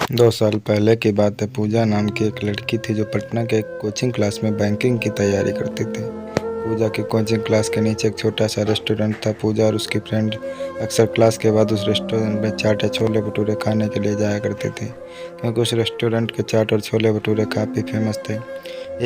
2 साल पहले की बात है। पूजा नाम की एक लड़की थी जो पटना के एक कोचिंग क्लास में बैंकिंग की तैयारी करती थी। पूजा की कोचिंग क्लास के नीचे एक छोटा सा रेस्टोरेंट था। पूजा और उसकी फ्रेंड अक्सर क्लास के बाद उस रेस्टोरेंट में चाट या छोले भटूरे खाने के लिए जाया करते थे, क्योंकि उस रेस्टोरेंट के चाट और छोले भटूरे काफ़ी फेमस थे।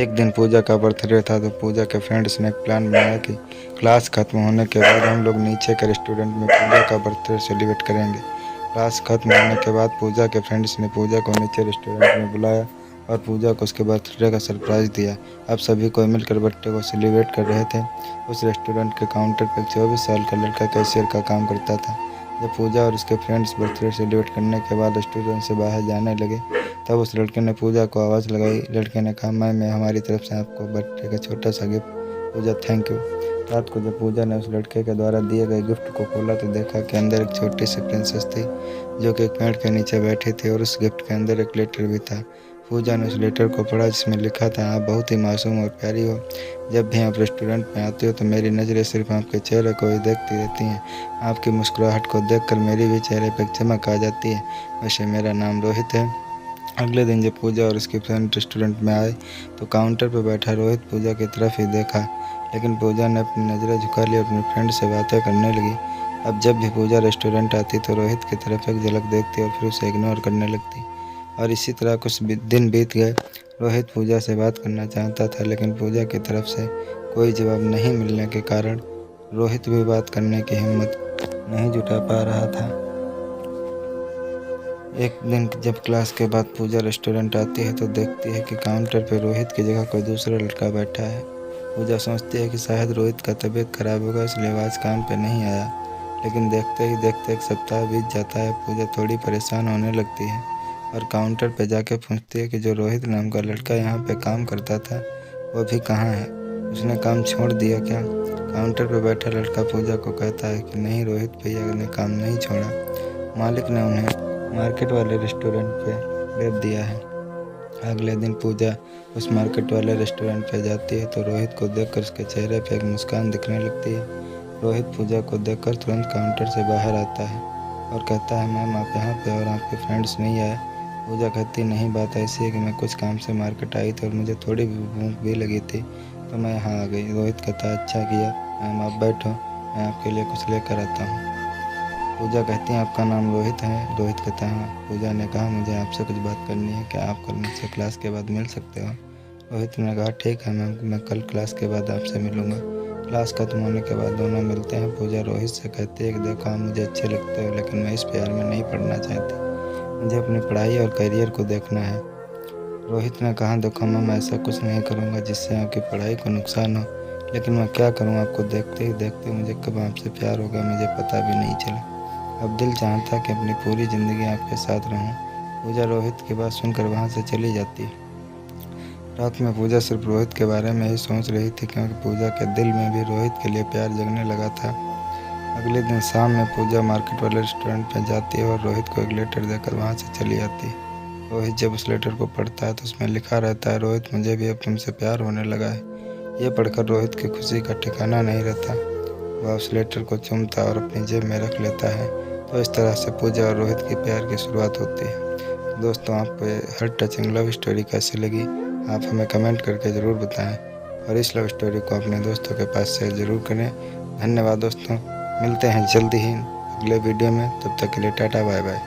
एक दिन पूजा का बर्थडे था, तो पूजा के फ्रेंड्स ने एक प्लान बनाया कि क्लास खत्म होने के बाद हम लोग नीचे के रेस्टोरेंट में पूजा का बर्थडे सेलिब्रेट करेंगे। क्लास खत्म होने के बाद पूजा के फ्रेंड्स ने पूजा को नीचे रेस्टोरेंट में बुलाया और पूजा को उसके बर्थडे का सरप्राइज़ दिया। अब सभी कोई मिलकर बर्थडे को सेलिब्रेट कर रहे थे। उस रेस्टोरेंट के काउंटर पर 24 साल का लड़का कैशियर का काम करता था। जब पूजा और उसके फ्रेंड्स बर्थडे सेलिब्रेट करने के बाद रेस्टोरेंट से बाहर जाने लगे, तब उस लड़के ने पूजा को आवाज़ लगाई। लड़के ने कहा, मैं हमारी तरफ से आपको बर्थडे का छोटा सा गिफ्ट। Puja, thank you. रात को जब पूजा ने उस लड़के के द्वारा दिए गए गिफ्ट को खोला तो देखा कि अंदर एक छोटी सी प्रिंसेस थी, जो कि एक पेड़ के नीचे बैठी थी, और उस गिफ्ट के अंदर एक लेटर भी था। पूजा ने उस लेटर को पढ़ा, जिसमें लिखा था, आप बहुत ही मासूम और प्यारी हो। जब भी आप रेस्टोरेंट में आती हो तो मेरी नज़रें सिर्फ आपके चेहरे को ही देखती रहती हैं। आपकी मुस्कुराहट को देखकर मेरी भी चेहरे पर चमक आ जाती है। वैसे मेरा नाम रोहित है। अगले दिन जब पूजा और उसकी फ्रेंड रेस्टोरेंट में आए तो काउंटर पर बैठा रोहित पूजा की तरफ ही देखा, लेकिन पूजा ने अपनी नज़रें झुका ली और अपनी फ्रेंड से बातें करने लगी। अब जब भी पूजा रेस्टोरेंट आती तो रोहित की तरफ एक झलक देखती और फिर उसे इग्नोर करने लगती, और इसी तरह कुछ दिन बीत गए। रोहित पूजा से बात करना चाहता था, लेकिन पूजा की तरफ से कोई जवाब नहीं मिलने के कारण रोहित भी बात करने की हिम्मत नहीं जुटा पा रहा था। एक दिन जब क्लास के बाद पूजा रेस्टोरेंट आती है तो देखती है कि काउंटर पर रोहित की जगह कोई दूसरा लड़का बैठा है। पूजा सोचती है कि शायद रोहित का तबीयत खराब होगा, इसलिए आज काम पे नहीं आया। लेकिन देखते ही देखते एक सप्ताह बीत जाता है। पूजा थोड़ी परेशान होने लगती है और काउंटर पर जाके पूछती है कि जो रोहित नाम का लड़का यहाँ पे काम करता था वो भी कहाँ है, उसने काम छोड़ दिया क्या? काउंटर पर बैठा लड़का पूजा को कहता है कि नहीं, रोहित भैया ने काम नहीं छोड़ा, मालिक ने उन्हें मार्केट वाले रेस्टोरेंट पे भेज दिया है। अगले दिन पूजा उस मार्केट वाले रेस्टोरेंट पे जाती है तो रोहित को देखकर उसके चेहरे पे एक मुस्कान दिखने लगती है। रोहित पूजा को देखकर तुरंत काउंटर से बाहर आता है और कहता है, मैम आप यहाँ पे और आपके फ्रेंड्स नहीं आए? पूजा कहती, नहीं, बात ऐसी है कि मैं कुछ काम से मार्केट आई थी और मुझे थोड़ी भी भूख भी लगी थी, तो मैं यहाँ आ गई। रोहित कहता, अच्छा किया, मैम आप बैठो, मैं आपके लिए कुछ लेकर आता हूँ। पूजा कहती है, आपका नाम रोहित है? रोहित कहता है, हाँ। पूजा ने कहा, मुझे आपसे कुछ बात करनी है, क्या आप कल मुझसे क्लास के बाद मिल सकते हो? रोहित ने कहा, ठीक है मैम, मैं कल क्लास के बाद आपसे मिलूंगा। क्लास खत्म होने के बाद दोनों मिलते हैं। पूजा रोहित से कहती है कि देखो, आप मुझे अच्छे लगते हो, लेकिन मैं इस प्यार में नहीं पढ़ना चाहती, मुझे अपनी पढ़ाई और करियर को देखना है। रोहित ने कहा, देखो मैम, ऐसा कुछ नहीं करूँगा जिससे आपकी पढ़ाई को नुकसान हो, लेकिन मैं क्या करूँ, आपको देखते ही देखते मुझे कब आपसे प्यार होगा मुझे पता भी नहीं चला। अब दिल चाहता कि अपनी पूरी ज़िंदगी आपके साथ रहूं। पूजा रोहित की बात सुनकर वहां से चली जाती है। रात में पूजा सिर्फ रोहित के बारे में ही सोच रही थी, क्योंकि पूजा के दिल में भी रोहित के लिए प्यार जगने लगा था। अगले दिन शाम में पूजा मार्केट वाले रेस्टोरेंट में जाती है और रोहित को एक लेटर देकर वहाँ से चली आती है। रोहित जब उस लेटर को पढ़ता है तो उसमें लिखा रहता है, रोहित, मुझे भी अब तुमसे प्यार होने लगा है। ये पढ़कर रोहित की खुशी का ठिकाना नहीं रहता। वह उस लेटर को चूमता और अपनी जेब में रख लेता है। तो इस तरह से पूजा और रोहित के प्यार की शुरुआत होती है। तो दोस्तों, आपको ये हर टचिंग लव स्टोरी कैसी लगी, आप हमें कमेंट करके ज़रूर बताएं, और इस लव स्टोरी को अपने दोस्तों के पास शेयर ज़रूर करें। धन्यवाद दोस्तों, मिलते हैं जल्दी ही अगले वीडियो में, तब तक के लिए टाटा बाय बाय।